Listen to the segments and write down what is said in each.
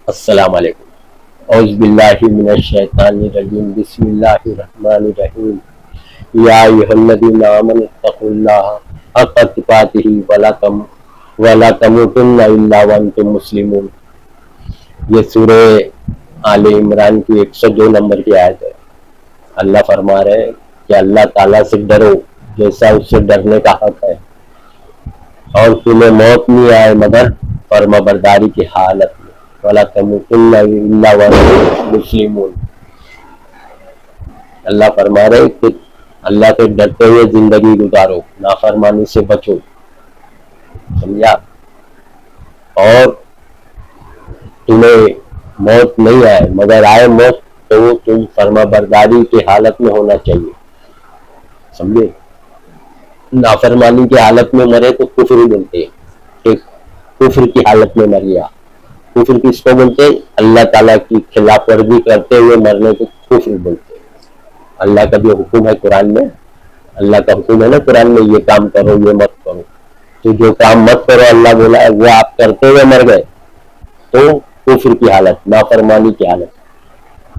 السلام علیکم۔ اعوذ باللہ من الشیطان الرجیم، بسم اللہ الرحمن الرحیم۔ یا ایھا الذین آمنوا اتقوا اللہ حق تقاتہ ولا تموتن الا وانتم مسلمون۔ یہ سورہ آل عمران کی 102 نمبر کی آیت ہے۔ اللہ فرما رہے ہیں کہ اللہ تعالیٰ سے ڈرو جیسا اس سے ڈرنے کا حق ہے، اور تمہیں موت نہیں آئے مگر فرما برداری کی حالت میں، وَلَا تَمُوتُنَّ إِلَّا وَأَنتُم مُسْلِمُونَ۔ اللہ فرما رہے کہ اللہ سے ڈرتے ہوئے زندگی گزارو، نافرمانی سے بچو، سمجھا؟ اور تمہیں موت نہیں آئے مگر آئے موت تو تم فرما برداری کی حالت میں ہونا چاہیے، سمجھے؟ نافرمانی کی حالت میں مرے تو کفر بولتے ہیں، کہ کفر کی حالت میں مر گیا۔ کفر کس کو بولتے ہیں؟ اللہ تعالیٰ کی خلاف ورزی کرتے ہوئے مرنے کو کفر بولتے ہیں۔ اللہ کا جو حکم ہے قرآن میں، اللہ کا حکم ہے نا قرآن میں، یہ کام کرو یہ مت کرو، تو جو کام مت کرو اللہ بولا ہے وہ آپ کرتے ہوئے مر گئے تو کفر کی حالت، نافرمانی کی حالت۔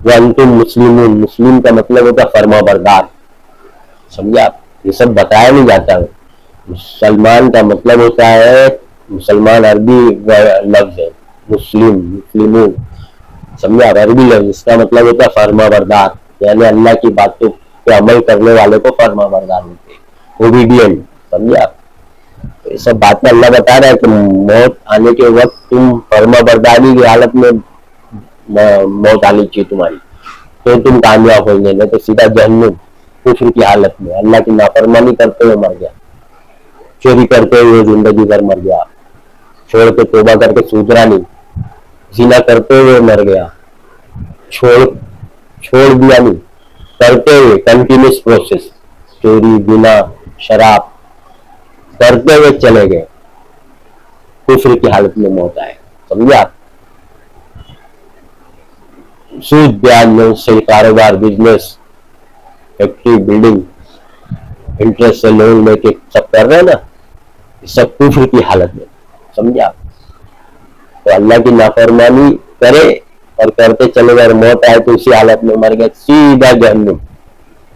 وَأَنْتُمْ مُسْلِمُونَ، مسلم کا مطلب ہوتا ہے فرما بردار، سمجھا؟ یہ سب بتایا نہیں جاتا ہے۔ مسلمان کا مطلب ہوتا ہے، مسلمان عربی لفظ ہے، مسلمون، سمجھا؟ عربی لفظ، اس کا مطلب ہوتا ہے فرما بردار، یعنی اللہ کی باتوں پہ عمل کرنے والے کو فرما بردار ہوتے ہیں، اوبیڈینٹ، سمجھا؟ یہ سب باتیں اللہ بتا رہا ہے کہ موت آنے کے وقت تم فرما برداری کی حالت میں موت آنی چاہیے تمہاری، تو تم کامیاب ہوئیں گے، نہیں تو سیدھا جہنم، کفر کی حالت میں، اللہ کی نافرمانی کرتے ہوئے مر گیا، چوری کرتے ہوئے زندگی بھر مر گیا، چھوڑ کے توبہ کر کے سدھرا نہیں، زنا کرتے ہوئے مر گیا، چھوڑ دیا نہیں، کرتے ہوئے کنٹینیوس پروسیس، چوری زنا شراب کرتے ہوئے چلے گئے، کفر کی حالت میں موت آئے، سمجھا؟ سود بیاج سے کاروبار، بزنس، فیکٹری، بلڈنگ، انٹرسٹ سے لون لے کے سب کر رہے ہیں نا، سب کفر کی حالت میں، سمجھا؟ تو اللہ کی نافرمانی کرے اور کرتے چلے گئے اور موت آئے تو اسی حالت میں مر گئے، سیدھا جہنم۔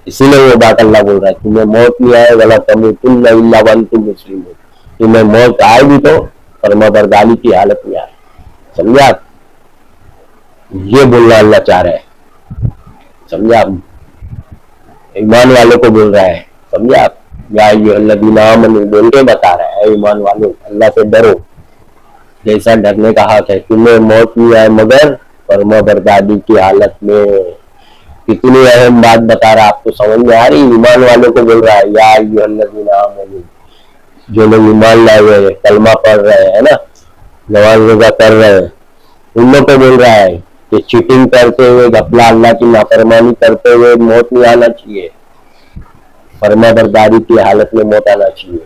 اسی لیے وہ بات اللہ بول رہا ہے، تمہیں موت نہیں آئے وَلَا تَمُوتُنَّ إِلَّا وَأَنْتُمْ مُسْلِمُونَ، تمہیں موت آئے بھی تو فرما برداری کی حالت میں آئے، سمجھا؟ یہ بولنا اللہ چاہ رہا ہے، سمجھا؟ ایمان والوں کو بول رہا ہے، سمجھا؟ یا ایھا الذین آمنوا بول کے بتا رہا ہے، اے ایمان والوں اللہ سے ڈرو جیسا ڈرنے کا حق ہے، تمہیں موت نہیں آئے مگر فرما برداری کی حالت میں۔ کتنی اہم بات بتا رہا، آپ کو سمجھ میں آ رہی؟ ایمان والوں کو بول رہا ہے، یا ایھا الذین آمنوا، جو لوگ ایمان لائے ہوئے ہیں، کلمہ پڑھ رہے ہیں نا، نماز روزہ کر رہے ہیں، ان لوگ کو بول رہا ہے کہ چیٹنگ کرتے ہوئے، غفلہ، اللہ کی نافرمانی کرتے ہوئے موت نہیں آنا چاہیے، فرما برداری کی حالت میں موت آنا چاہیے،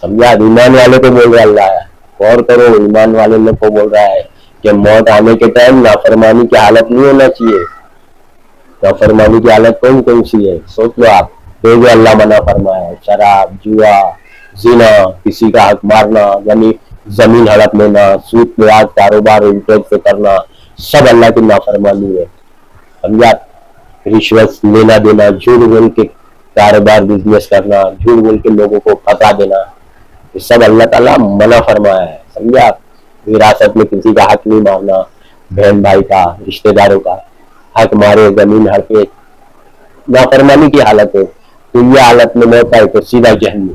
سمجھا؟ ایمان والے کو بول رہا اللہ ہے، غور کرو، ایمان والے لوگ کو بول رہا ہے کہ موت آنے کے ٹائم نافرمانی کی حالت نہیں ہونا چاہیے۔ نافرمانی کی حالت کون کون سی ہے سوچ لو آپ، جو اللہ منع فرمایا ہے، شراب، جوا، زنا، کسی کا حق مارنا، یعنی زمین ہڑپ لینا، سود بیاج کاروبار انٹرسٹ سے کرنا، سب اللہ کی نافرمانی ہے، سمجھا؟ رشوت لینا دینا، جھوٹ بول کے کاروبار بزنس کرنا، جھوٹ بول کے لوگوں کو پھنسا دینا، یہ سب اللہ تعالیٰ منع فرمایا ہے، سمجھا؟ وراثت میں کسی کا حق نہیں مارنا، بہن بھائی کا، رشتہ داروں کا حق مارے، زمین ہڑپے، نافرمانی کی حالت ہے، تو یہ حالت میں موت آئے تو سیدھا جہنم،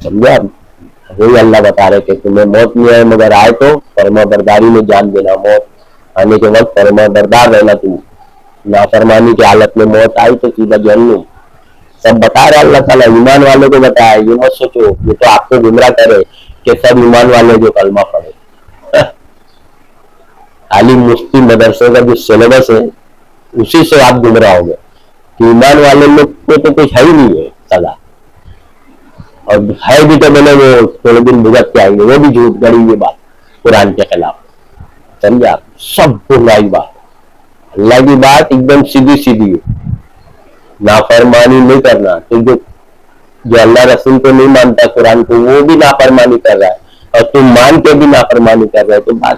سمجھا؟ وہی اللہ بتا رہے کہ تمہیں موت نہیں آئے مگر آئے تو فرما برداری میں جان دینا، موت آنے کے وقت فرما بردار رہنا، تم نافرمانی کی حالت میں موت آئی تو سیدھا جہنم، سب بتا رہے اللہ تعالیٰ، ایمان والوں کو بتایا، یہ مت سوچو یہ تو آپ کو گمراہ کرے کہ سب ایمان والے جو کلمہ پڑھے، عالم مفتی مدرسے کا جو سلیبس ہے اسی سے آپ گمراہ ہو گئے کہ ایمان والے لوگ کو تو کچھ ہے ہی نہیں ہے سزا، اور ہے بھی تو میں نے وہ تھوڑے دن بھگت کے آئیں گے، وہ بھی جھوٹ گڑی ہوئی بات قرآن کے خلاف، سمجھا؟ سب بھلائی بات، اللہ کی بات ایک دم سیدھی سیدھی ہے، نافرمانی نہیں کرنا، تو جو اللہ رسول کو نہیں مانتا قرآن کو وہ بھی نافرمانی کر رہا ہے، اور تم مان کے بھی نافرمانی کر رہے، تو بات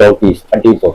34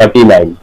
39,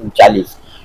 39,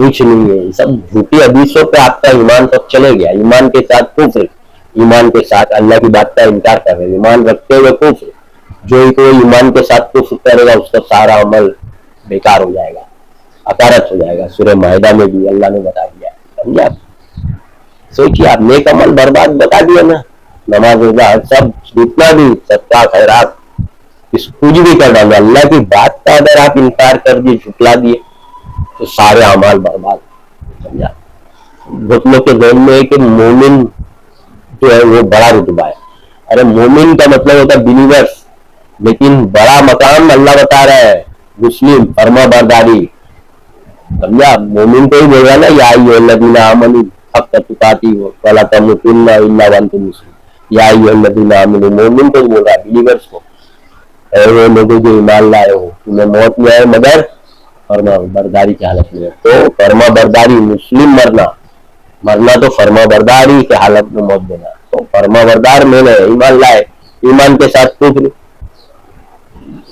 کچھ نہیں ہے. یہ سب جھوٹی حدیثوں پہ آپ کا ایمان تو چلے گیا. ایمان کے ساتھ کفر, ایمان کے ساتھ اللہ کی بات کا انکار کر رہے, ایمان رکھتے ہوئے کفر. جو کوئی ایمان کے ساتھ کفر کرے گا اس کا سارا عمل بیکار ہو جائے گا, اکارت ہو جائے گا. سورہ مائدہ میں بھی اللہ نے بتا دیا. سمجھا؟ سوچیے آپ, نیک عمل برباد بتا دیا نا, نماز روزہ سب جتنا بھی صدقہ خیرات کچھ بھی کر ڈالو, اللہ کی بات کا اگر آپ انکار کر دیے, جھٹلا دیے, تو سارے اعمال برباد. سمجھا؟ بہت لوگ کے ذہن میں ہے کہ مومن جو ہے وہ بڑا رتبہ ہے. ارے مومن کا مطلب ہوتا ہے بلیورس, لیکن بڑا مقام اللہ بتا رہا ہے مسلم, فرما برداری. سمجھا؟ مومن کو ہی بول رہا نا, یا ایھا الذین آمنوا حق تقاته ولا تموتن الا وانتم مسلمون. یا ایھا الذین آمنوا, مومن کو ہی بول رہا ہے, بلیورس کو. اے وہ لوگوں جو ایمان لائے ہو, تمہیں موت نہیں آئے مگر فرما برداری کی حالت میں. تو فرما برداری, مسلم مرنا تو فرما برداری کی حالت میں موت دینا. تو فرما بردار میں نے ایمان لائے, ایمان کے ساتھ کفر,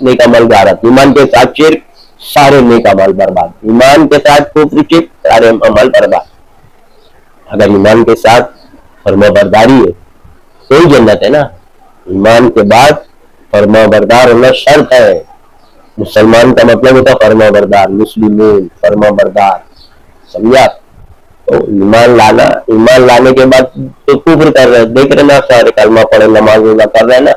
نیک عمل غارت, ایمان کے ساتھ شرک, سارے نیک عمل برباد. ایمان کے ساتھ کفر, شرک, سارے عمل برباد. اگر ایمان کے ساتھ فرما برداری ہے تو ہی جنت ہے نا. ایمان کے بعد فرما بردار ہونا شرط ہے. مسلمان کا مطلب ہوتا فرما بردار, مسلمون فرما بردار. سمجھا؟ تو ایمان لانے کے بعد تو کفر کر رہے, دیکھ رہے نا, سارے کلمہ پڑھے, نماز روزہ کر رہے نا,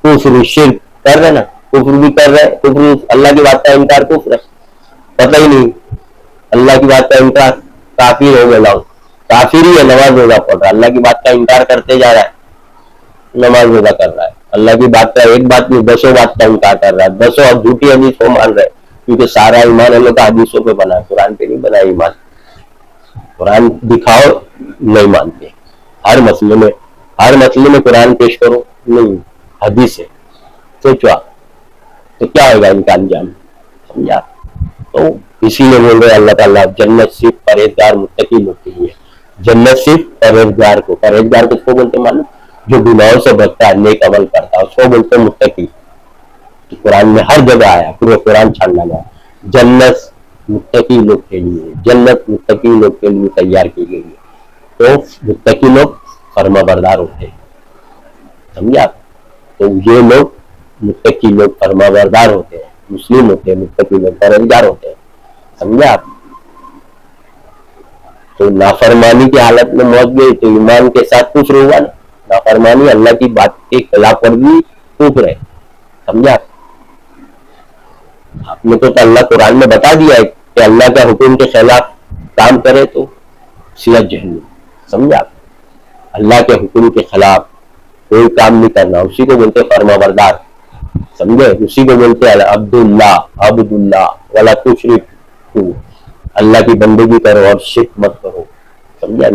کفر شرک کر رہے نا, کفر بھی کر رہے. کفر اللہ کی بات کا انکار کفر ہے, پتہ ہی نہیں اللہ کی بات کا انکار, کافر ہو گیا. کافر ہی ہے, نماز روزہ پڑھ رہا ہے, اللہ کی بات کا انکار کرتے جا رہا ہے, نماز روزہ کر رہا ہے, اللہ کی بات کا ایک بات نہیں 10 بات کا انکار کر رہا ہے, 10 اور جھوٹی حدیث کو مان رہے, کیونکہ سارا ایمان اللہ کا حدیثوں پہ بنا ہے, قرآن پہ نہیں بنا ایمان. قرآن دکھاؤ, نہیں مانتے. ہر مسئلے میں قرآن پیش کرو, نہیں, حدیث ہے. سوچو آپ, تو کیا ہوگا ان کا انجام. سمجھا؟ تو اسی لیے بول رہے اللہ تعالیٰ جنت صرف پرہیزگار متقی لوگ کے لیے. جنت صرف پرہیزگار کو کس کو بولتے معلوم؟ جو گناہوں سے بچتا ہے, نیک عمل کرتا ہے, اس کو بولتے ہیں متقی. قرآن میں ہر جگہ آیا, پورے قرآن چھان ڈالا. جنت متقی لوگ کے لیے, جنت متقی لوگ کے لیے تیار کی گئی ہے. تو متقی لوگ فرما بردار ہوتے ہیں. سمجھا؟ تو یہ لوگ متقی لوگ فرما بردار ہوتے ہیں, مسلم ہوتے ہیں, متقی لوگ پرہیزگار ہوتے ہیں. سمجھا آپ؟ تو نافرمانی کی حالت میں موت گئی تو ایمان کے ساتھ کفر ہوا نا. نافرمانی اللہ کی بات کے خلاف ورزی کفر ہے. سمجھا؟ آپ نے تو اللہ قرآن میں بتا دیا ہے کہ اللہ کا حکم کے خلاف کام کرے تو سیدھا جہنم. سمجھا؟ اللہ کے حکم کے خلاف کوئی کام نہیں کرنا, اسی کو بولتے فرما بردار. سمجھے؟ اسی کو بولتے عبد اللہ ولا تشرک, اللہ کی بندگی کرو اور شرک مت کرو. سمجھا؟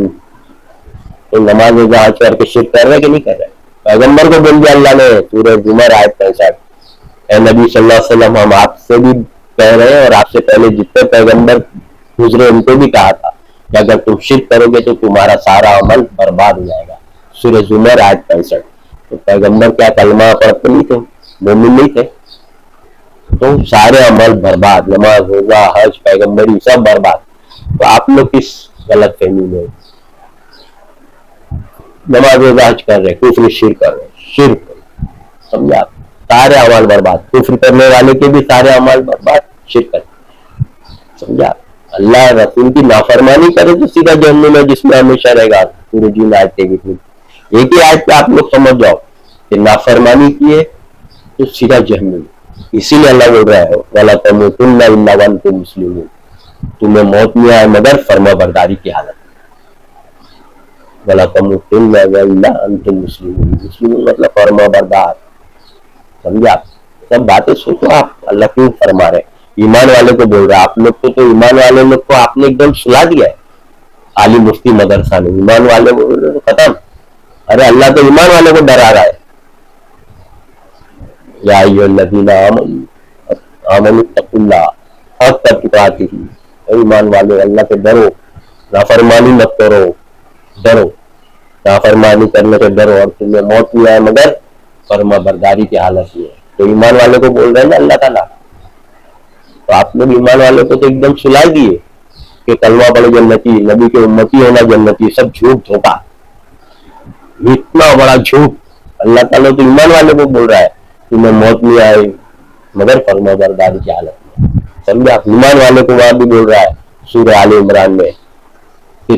تو نماز روزہ حج کر کے شرک کر رہے کہ نہیں کر رہے؟ پیغمبر کو بول دیا اللہ نے, سورہ زمر آیت 65, اے نبی صلی اللہ علیہ وسلم, ہم آپ سے بھی کہہ رہے ہیں اور آپ سے پہلے جتنے پیغمبر گزرے ان کو بھی کہا تھا کہ اگر تم شرک کرو گے تو تمہارا سارا عمل برباد ہو جائے گا. سورہ زمر آیت 65. تو پیغمبر کیا کلمہ پڑھتے نہیں تھے, مومن نہیں تھے, تو سارے عمل برباد, نماز روزہ حج پیغمبری سب برباد. تو آپ لوگ کس غلط فہمی میں نماز روزہ حج کر رہے, کفر شرک کر رہے, شرک. سمجھا؟ سارے اعمال برباد. کفر کرنے والے کے بھی سارے اعمال برباد, شرک کر. سمجھا؟ اللہ رسول کی نافرمانی کرے تو سیدھا جہنم میں, جس میں ہمیشہ رہے گا. پورے دن آیت ایک ہی آیت پہ آپ لوگ سمجھ جاؤ کہ نافرمانی کی ہے تو سیدھا جہنم. اسی لیے اللہ بول رہا ہے وَلَا تَمُوتُنَّ إِلَّا وَأَنْتُمْ مُسْلِمُونَ, تمہیں موت نہیں آئے مگر فرما برداری کی حالت. وَلَا تَمُوتُنَّ إِلَّا وَأَنْتُمْ مُسْلِمُونَ, مسلمون مطلب فرما بردار. سمجھا؟ سب باتیں سوچو آپ, اللہ کیوں فرما رہے؟ ایمان والے کو بول رہا ہے. آپ لوگ کو تو ایمان والے لوگ کو آپ نے ایک دم سلا دیا ہے. عالی مفتی مدرسہ نے ایمان والے کو ختم. ارے اللہ تو ایمان والے کو ڈرا رہا ہے. یا ایھا الذین آمنوا اتقوا اللہ حق تقاتہ, ایمان والے اللہ سے ڈرو, نافرمانی مت کرو, ڈرو, نافرمانی کرنے سے ڈرو, اور تمہیں موت نہیں آئے مگر فرما برداری کی حالت میں. تو ایمان والے کو بول رہے ہیں نا اللہ تعالیٰ. تو آپ لوگ ایمان والے کو تو ایک دم سلا دیے, کہ کلمہ پڑھ جنتی، نبی کے امتی ہونا جنتی، سب جھوٹ دھوکا، اتنا بڑا جھوٹ. اللہ تعالیٰ تو ایمان والے کو بول رہا ہے کہ میں موت نہیں آئی مگر فرما برداری کی حالت میں. سمجھا؟ ایمان والے کو وہاں بھی بول رہا ہے سورہ آل عمران میں کہ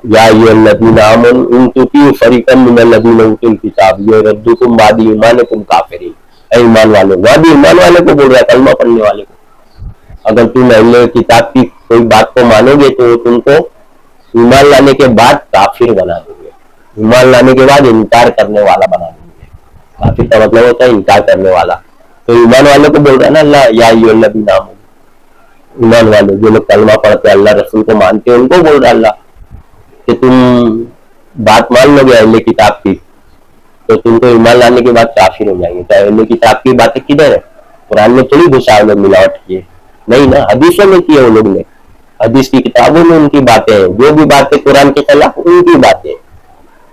یا ایھا الذین آمنوا ان تطیعوا فریقا من الذین اوتوا الکتاب یردوکم بعد ایمانکم کافرین. اے ایمان والے، وہاں بھی ایمان والے کو بول رہا ہے، کلمہ پڑھنے والے کو. اگر تم اہل کتاب کی کوئی بات کو مانو گے تو تم کو ایمان لانے کے بعد کافر بنا دیں گے، ایمان لانے کے بعد انکار کرنے والا بنا دیں گے. کافر کا مطلب ہوتا ہے انکار کرنے والا. تو ایمان والے کو بول رہا ہے نا اللہ، یا ایھا الذین آمنوا، ایمان والے جو لوگ کلمہ پڑھتے ہیں، اللہ رسول کو مانتے ہیں، ان کو بول رہا ہے اللہ کہ تم بات مان لو گے اہل کتاب کی تو تم کو ایمان لانے کے بعد کافر ہو جائیں گے. تو اہل کتاب کی باتیں کدھر ہے؟ قرآن میں تھوڑی گھسا لوگ ملاوٹ کیے، نہیں نا، حدیثوں میں کیے وہ لوگ نے، حدیث کی کتابوں میں ان کی باتیں ہیں. جو بھی باتیں قرآن کے خلاف ان کی باتیں،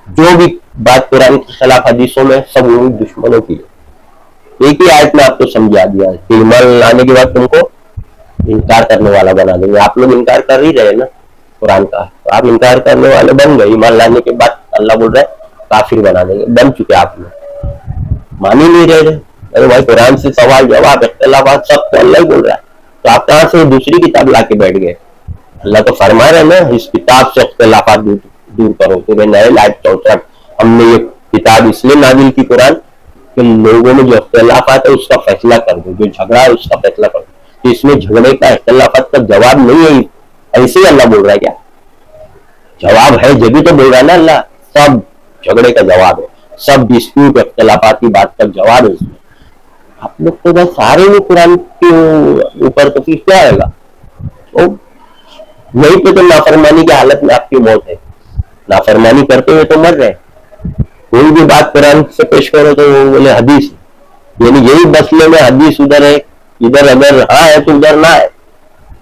جو بھی بات قرآن کے خلاف حدیثوں میں، سب ان دشمنوں کی. ایک ہی آیت میں آپ کو سمجھا دیا ہے کہ ایمان لانے کے بعد تم کو انکار کرنے والا بنا دیں گے. آپ لوگ انکار کر ہی رہے نا قرآن کا، تو آپ انکار کرنے والے بن گئے. ایمان لانے کے بعد اللہ بول رہا ہے کافر بنا دیں گے، بن چکے آپ لوگ، مان ہی نہیں رہے. ارے بھائی قرآن سے سوال جواب اختلافات سب تو اللہ ہی بول رہا ہے، تو آپ کہاں سے دوسری کتاب لا کے بیٹھ گئے؟ اللہ تو فرما رہے نا اس کتاب سے اختلافات دور کرو. تو نئے آیت 64 ہم نے یہ کتاب اس لیے نازل کی قرآن کہ لوگوں میں جو اختلافات ہے اس کا فیصلہ کر دو، جو جھگڑا ہے اس کا فیصلہ کر دو. کہ اس میں جھگڑے کا اختلافات کا جواب نہیں ہے، ایسے ہی اللہ بول رہا ہے کیا؟ جواب ہے جبھی تو بول رہا ہے نا اللہ. سب جھگڑے کا جواب ہے، سب ڈسپیوٹ اختلافات کی بات کا جواب ہے اس میں. آپ لوگ تو بس سارے ہی قرآن کے اوپر تو پھر کیا آئے گا؟ نہیں پہ تو نافرمانی کی حالت میں آپ کی موت ہے، نافرمانی کرتے ہوئے تو مر رہے. کوئی بھی بات قرآن سے پیش کرو تو وہ بولے حدیث، یعنی یہی مسئلے میں حدیث ادھر ہے، ادھر اگر ہاں ہے تو ادھر نہ ہے،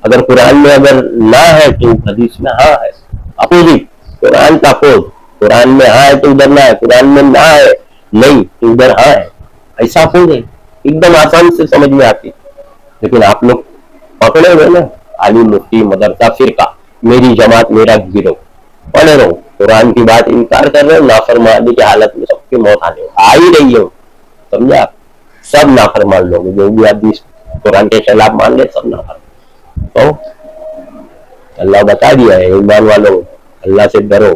اگر قرآن میں اگر نہ ہے تو حدیث میں ہاں ہے. اپوزٹ، قرآن کا اپوز، قرآن میں ہاں ہے تو ادھر نہ ہے، قرآن میں نہ ہے نہیں تو ادھر ہاں ہے. ایسا اپوز ہے، ایک دم آسان سے سمجھ میں آتی. لیکن آپ لوگ پکڑے ہوئے نا، عالم مفتی مدرسہ فرقہ، میری جماعت میرا گروہ، پڑھے رہو قرآن کی بات انکار کر رہے ہو، نافرمانی کی حالت میں سب کی موت آنے آ ہی رہی ہے. سمجھا؟ سب نافرمان لوگ جو بھی حدیث قرآن کے خلاف مان لے سب نافرمان. تو اللہ بتا دیا ہے ایمان والوں اللہ سے ڈرو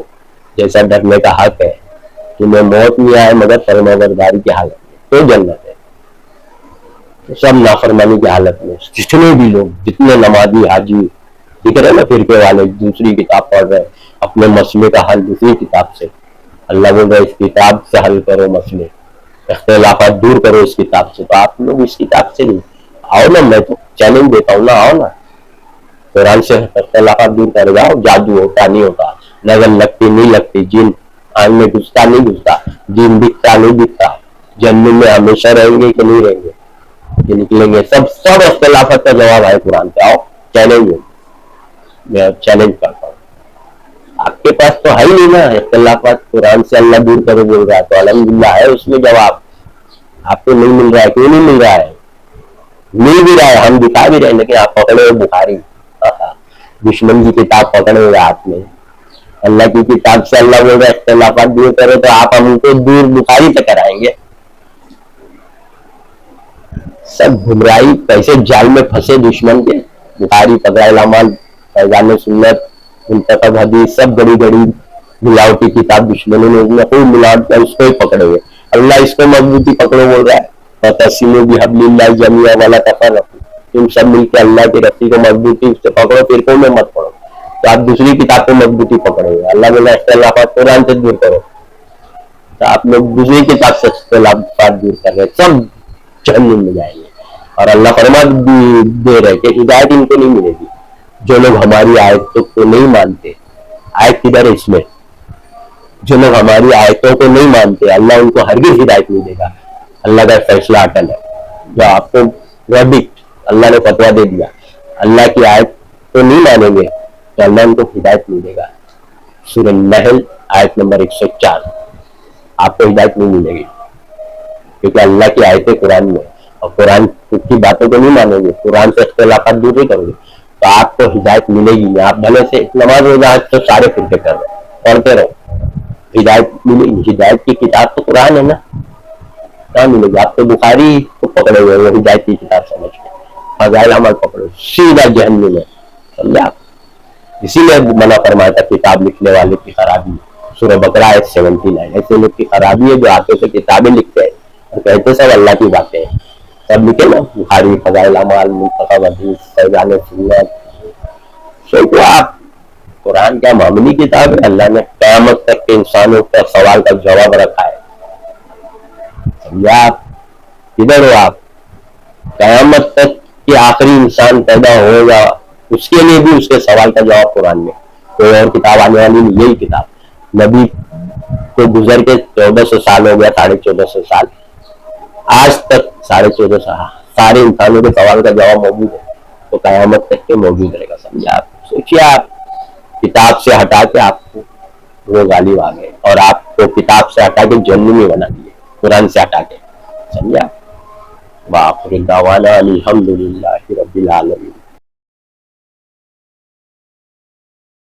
جیسا ڈرنے کا حق ہے. تمہیں موت نہیں آئے مگر فرما برداری کی حالت میں تو جنت ہے. سب نافرمانی کی حالت میں جتنے بھی لوگ، جتنے نمازی حاجی دکھ رہے نا فرقے والے، دوسری کتاب پڑھ رہے، اپنے مسئلے کا حل دوسری کتاب سے. اللہ بول رہے اس کتاب سے حل کرو مسئلے، اختلافات دور کرو اس کتاب سے. تو آپ لوگ اس کتاب سے نہیں آؤ نا، میں تو چیلنج دیتا ہوں نا، آؤ نا قرآن سے اختلافات دور کر جاؤ. جادو ہوتا نہیں ہوتا، نظر لگتی نہیں لگتی، جن آنکھ میں گھستا نہیں گھستا، جن دکھتا نہیں دکھتا، جنت میں ہمیشہ رہیں گے کہ نہیں رہیں گے، کہ نکلیں گے. سب اختلافات کا جواب ہے قرآن پہ. آؤ چیلنج، میں چیلنج کرتا ہوں. آپ کے پاس تو ہے ہی نہیں نا اختلافات، قرآن سے اللہ دور کرو بول رہا ہے تو الحمدللہ ہے اس میں جواب. آپ کو نہیں مل رہا ہے، کیوں نہیں مل رہا ہے؟ مل بھی رہا ہے، ہم دکھا بھی رہے ہیں، لیکن آپ پکڑے ہوئے بخاری دشمن کی کتاب پکڑے ہوئے ہاتھ میں. اللہ کی کتاب سے اللہ بول رہا ہے اختلافات دور کرو، تو آپ ہم کو دور بخاری سے کرائیں گے. سب گمراہی پیسے جال میں پھنسے دشمن کے. بخاری، فضائل الاعمال، فیضان سنت، منتخب حدیث، سب بڑی بڑی ملاوٹی کتاب دشمنوں نے کوئی ملاوٹ کر اس کو ہی پکڑے ہوئے. اللہ اس کو مضبوطی پکڑو بول رہا ہے، فَتَسِمُوا بِحَبْلِ اللَّهِ جَمِيعًا وَلَا تَفَرَّقُوا. تم سب مل کے اللہ کی رسی کو مضبوطی سے پکڑو، فرقوں میں مت پڑو. تو آپ دوسری کتاب کو مضبوطی پکڑے ہوئے. اللہ بولا اختلافات قرآن سے دور کرو، تو آپ لوگ دوسری کتاب سے اختلافات دور کر رہے، سب جہنم میں جائیں گے. اور اللہ فرما دے رہے کہ ہدایت ان کو نہیں ملے گی جو لوگ ہماری آیتوں کو نہیں مانتے. آیت کدھر ہے اس میں؟ جو لوگ ہماری آیتوں کو نہیں مانتے اللہ ان کو ہرگز ہدایت نہیں دے گا. اللہ کا فیصلہ اٹل ہے. جو آپ کو اللہ نے فتویٰ دے دیا، اللہ کی آیت کو نہیں مانیں گے تو اللہ ان کو ہدایت نہیں دے گا. سورہ نحل آیت نمبر 104. آپ کو ہدایت نہیں ملے گی کیونکہ اللہ کی آیتیں قرآن میں، اور قرآن کی باتوں کو نہیں مانیں گے، قرآن سے اختلافات دور نہیں کرو گے تو آپ کو ہدایت ملے گی نہیں. آپ بھلے سے نماز روزہ تو سارے فرقے کر رہے ہیں، پڑھتے رہو، ہدایت ملے گی. ہدایت کی کتاب تو قرآن ہے نا، کہاں ملے گی؟ آپ تو بخاری کو پکڑے ہوئے وہ ہدایت کی کتاب سمجھ کے، فضائل عمل پکڑو، سیدھا جہنم ہے. سمجھے آپ؟ اسی لیے منع فرمایا تھا کتاب لکھنے والے کی خرابی. سورہ بقرہ آیت 79. ایسے لوگ کی خرابی ہے جو آتے سے کتابیں لکھتے ہیں اور کہتے سب اللہ کی باتیں ہیں. سب لکھے نا، بخاری، فضائل اعمال، منتخب حدیث، فیضان سنت. سوچو آپ، قرآن کیا معمولی کتاب ہے؟ اللہ نے قیامت تک کے انسانوں کا سوال کا جواب رکھا ہے. سمجھا آپ؟ کدھر ہو آپ؟ قیامت تک کہ آخری انسان پیدا ہوگا اس کے لیے بھی اس کے سوال کا جواب قرآن میں. کوئی اور کتاب آنے والی نہیں، یہی کتاب. نبی کو گزر کے 1400 سال ہو گیا، 1450 سال. آج تک 1450 سال سارے انسانوں کے سوال کا جواب موجود ہے، تو قیامت تک کے موجود رہے گا. سمجھا آپ؟ سوچیے آپ، کتاب سے ہٹا کے آپ کو وہ غالب آ گئے اور آپ کو کتاب سے ہٹا کے جہنمی بنا دیے، قرآن سے ہٹا کے. سمجھا؟ وآخر دعوانا الحمدللہ رب العالمین.